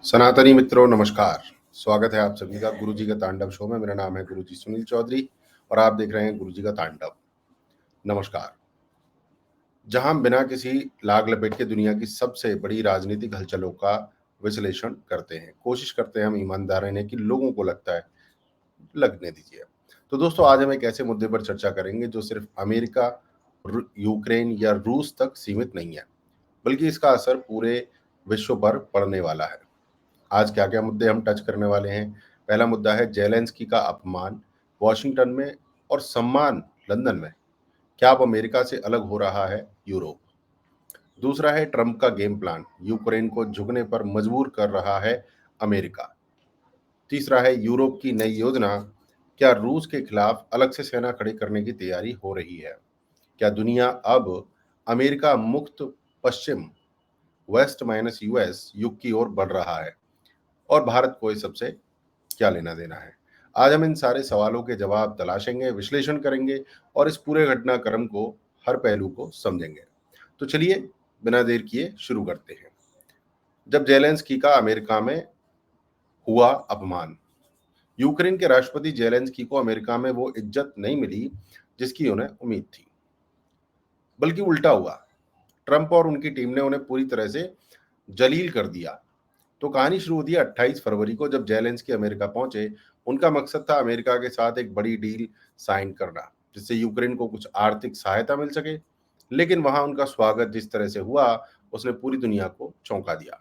सनातनी मित्रों नमस्कार। स्वागत है आप सभी का गुरुजी का तांडव शो में। मेरा नाम है गुरुजी सुनील चौधरी और आप देख रहे हैं गुरुजी का तांडव। नमस्कार। जहां बिना किसी लाग लपेट के दुनिया की सबसे बड़ी राजनीतिक हलचलों का विश्लेषण करते हैं, कोशिश करते हैं हम ईमानदार रहने की, लोगों को लगता है लगने दीजिए। तो दोस्तों, आज हम एक ऐसे मुद्दे पर चर्चा करेंगे जो सिर्फ अमेरिका, यूक्रेन या रूस तक सीमित नहीं है, बल्कि इसका असर पूरे विश्व पर पड़ने वाला है। आज क्या क्या मुद्दे हम टच करने वाले हैं। पहला मुद्दा है जेलेंस्की का अपमान वॉशिंगटन में और सम्मान लंदन में। क्या अब अमेरिका से अलग हो रहा है यूरोप? दूसरा है ट्रंप का गेम प्लान, यूक्रेन को झुकने पर मजबूर कर रहा है अमेरिका। तीसरा है यूरोप की नई योजना, क्या रूस के खिलाफ अलग से सेना खड़ी करने की तैयारी हो रही है? क्या दुनिया अब अमेरिका मुक्त पश्चिम, वेस्ट माइनस यूएस युग की ओर बढ़ रहा है? और भारत को इस सबसे क्या लेना देना है? आज हम इन सारे सवालों के जवाब तलाशेंगे, विश्लेषण करेंगे और इस पूरे घटनाक्रम को, हर पहलू को समझेंगे। तो चलिए बिना देर किए शुरू करते हैं। जब जेलेंस्की का अमेरिका में हुआ अपमान। यूक्रेन के राष्ट्रपति जेलेंस्की को अमेरिका में वो इज्जत नहीं मिली जिसकी उन्हें उम्मीद थी, बल्कि उल्टा हुआ। ट्रंप और उनकी टीम ने उन्हें पूरी तरह से जलील कर दिया। तो कहानी शुरू होती है 28 फरवरी को, जब जेलेंस्की अमेरिका पहुंचे। उनका मकसद था अमेरिका के साथ एक बड़ी डील साइन करना, जिससे यूक्रेन को कुछ आर्थिक सहायता मिल सके। लेकिन वहां उनका स्वागत जिस तरह से हुआ, उसने पूरी दुनिया को चौंका दिया।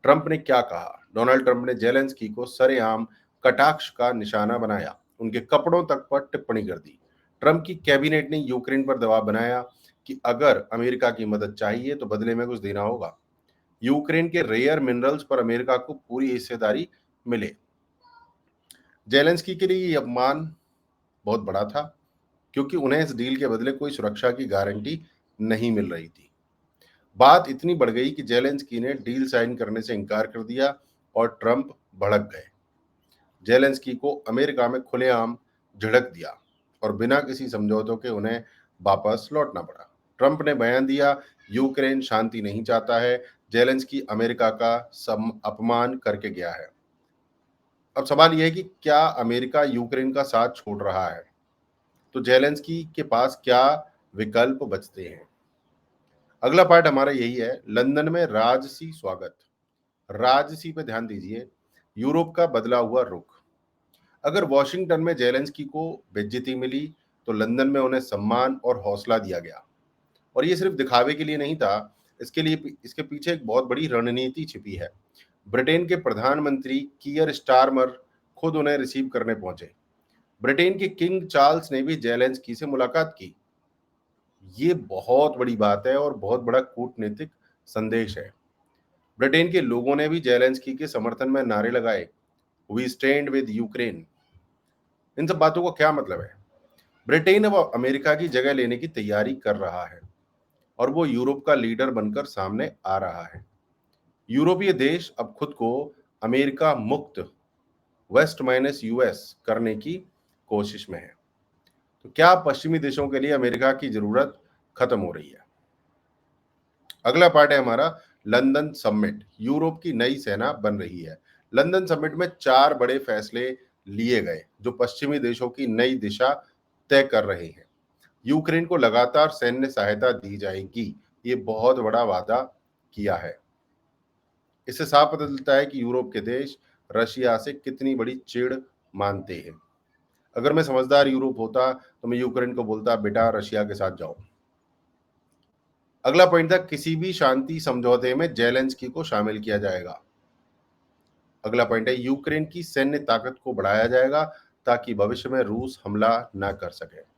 ट्रंप ने क्या कहा? डोनाल्ड ट्रंप ने जेलेंस्की को सरेआम कटाक्ष का निशाना बनाया, उनके कपड़ों तक पर टिप्पणी कर दी। ट्रंप की कैबिनेट ने यूक्रेन पर दबाव बनाया कि अगर अमेरिका की मदद चाहिए तो बदले में कुछ देना होगा। यूक्रेन के रेयर मिनरल्स पर अमेरिका को पूरी हिस्सेदारी मिले। जेलेंस्की के लिए ये अपमान बहुत बड़ा था, क्योंकि उन्हें इस डील के बदले कोई सुरक्षा की गारंटी नहीं मिल रही थी। बात इतनी बढ़ गई कि जेलेंस्की ने डील साइन करने से इनकार कर दिया और ट्रंप भड़क गए। जेलेंस्की को अमेरिका में खुलेआम झिड़क दिया और बिना किसी समझौतों के उन्हें वापस लौटना पड़ा। ट्रंप ने बयान दिया, यूक्रेन शांति नहीं चाहता है, जेलेंस्की अमेरिका का अपमान करके गया है। अब सवाल यह है कि क्या अमेरिका यूक्रेन का साथ छोड़ रहा है? तो जेलेंस्की के पास क्या विकल्प बचते हैं? अगला पार्ट हमारा यही है, लंदन में राजसी स्वागत। राजसी पे ध्यान दीजिए, यूरोप का बदला हुआ रुख। अगर वॉशिंगटन में जेलेंस्की को बेइज्जती मिली, तो लंदन में उन्हें सम्मान और हौसला दिया गया। और ये सिर्फ दिखावे के लिए नहीं था, इसके पीछे एक बहुत बड़ी रणनीति छिपी है। ब्रिटेन के प्रधानमंत्री कियर स्टारमर खुद उन्हें रिसीव करने पहुंचे। ब्रिटेन के किंग चार्ल्स ने भी जेलेंस्की से मुलाकात की। ये बहुत बड़ी बात है और बहुत बड़ा कूटनीतिक संदेश है। ब्रिटेन के लोगों ने भी जेलेंस्की के समर्थन में नारे लगाए, वी स्टैंड विद यूक्रेन। इन सब बातों का क्या मतलब है? ब्रिटेन अब अमेरिका की जगह लेने की तैयारी कर रहा है और वो यूरोप का लीडर बनकर सामने आ रहा है। यूरोपीय देश अब खुद को अमेरिका मुक्त, वेस्ट माइनस यूएस करने की कोशिश में है। तो क्या पश्चिमी देशों के लिए अमेरिका की जरूरत खत्म हो रही है? अगला पार्ट है हमारा लंदन समिट। यूरोप की नई सेना बन रही है। लंदन समिट में 4 बड़े फैसले लिए गए जो पश्चिमी देशों की नई दिशा तय कर रहे हैं। यूक्रेन को लगातार सैन्य सहायता दी जाएगी, ये बहुत बड़ा वादा किया है। इससे साफ पता चलता है कि यूरोप के देश रशिया से कितनी बड़ी चिढ़ मानते हैं। अगर मैं समझदार यूरोप होता तो मैं यूक्रेन को बोलता, बेटा रशिया के साथ जाओ। अगला पॉइंट था, किसी भी शांति समझौते में जेलेंस्की को शामिल किया जाएगा। अगला पॉइंट है, यूक्रेन की सैन्य ताकत को बढ़ाया जाएगा ताकि भविष्य में रूस हमला न कर सके।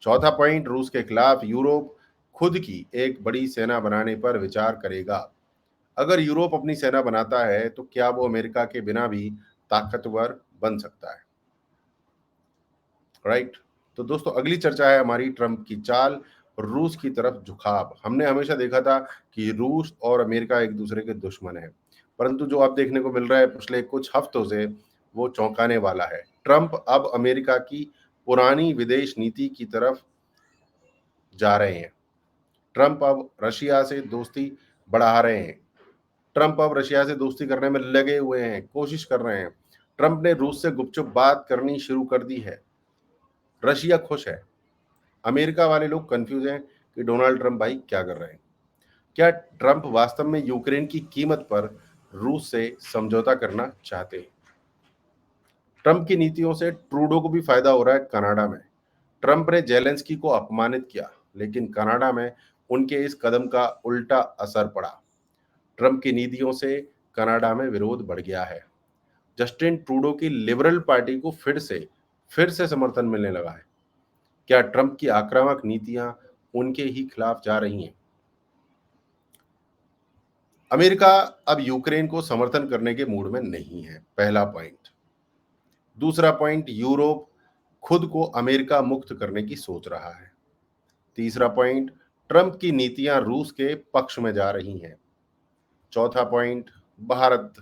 चौथा पॉइंट, रूस के खिलाफ यूरोप खुद की एक बड़ी सेना बनाने पर विचार करेगा। अगर यूरोप अपनी सेना बनाता है तो क्या वो अमेरिका के बिना भी ताकतवर बन सकता है? राइट। तो दोस्तों, अगली चर्चा है हमारी ट्रंप की चाल, रूस की तरफ झुकाव। हमने हमेशा देखा था कि रूस और अमेरिका एक दूसरे के दुश्मन है, परंतु जो अब देखने को मिल रहा है पिछले कुछ हफ्तों से, वो चौंकाने वाला है। ट्रंप अब अमेरिका की पुरानी विदेश नीति की तरफ जा रहे हैं। ट्रंप अब रशिया से दोस्ती बढ़ा रहे हैं। ट्रंप अब रशिया से दोस्ती करने में लगे हुए हैं, कोशिश कर रहे हैं। ट्रंप ने रूस से गुपचुप बात करनी शुरू कर दी है। रशिया खुश है। अमेरिका वाले लोग कंफ्यूज हैं कि डोनाल्ड ट्रंप भाई क्या कर रहे हैं। क्या ट्रंप वास्तव में यूक्रेन की कीमत पर रूस से समझौता करना चाहते हैं? ट्रंप की नीतियों से ट्रूडो को भी फायदा हो रहा है कनाडा में। ट्रंप ने जेलेंस्की को अपमानित किया, लेकिन कनाडा में उनके इस कदम का उल्टा असर पड़ा। ट्रंप की नीतियों से कनाडा में विरोध बढ़ गया है। जस्टिन ट्रूडो की लिबरल पार्टी को फिर से समर्थन मिलने लगा है। क्या ट्रंप की आक्रामक नीतियां उनके ही खिलाफ जा रही हैं? अमेरिका अब यूक्रेन को समर्थन करने के मूड में नहीं है, पहला पॉइंट। दूसरा पॉइंट, यूरोप खुद को अमेरिका मुक्त करने की सोच रहा है। तीसरा पॉइंट, ट्रंप की नीतियां रूस के पक्ष में जा रही हैं। चौथा पॉइंट, भारत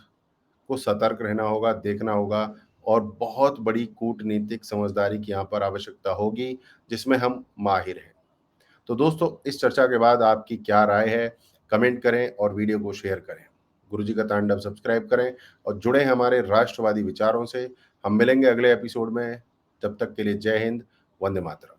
को सतर्क रहना होगा, देखना होगा और बहुत बड़ी कूटनीतिक समझदारी की यहाँ पर आवश्यकता होगी, जिसमें हम माहिर हैं। तो दोस्तों, इस चर्चा के बाद आपकी क्या राय है? कमेंट करें और वीडियो को शेयर करें। गुरुजी का तांडव सब्सक्राइब करें और जुड़े हमारे राष्ट्रवादी विचारों से। हम मिलेंगे अगले एपिसोड में। तब तक के लिए जय हिंद, वंदे मातरम।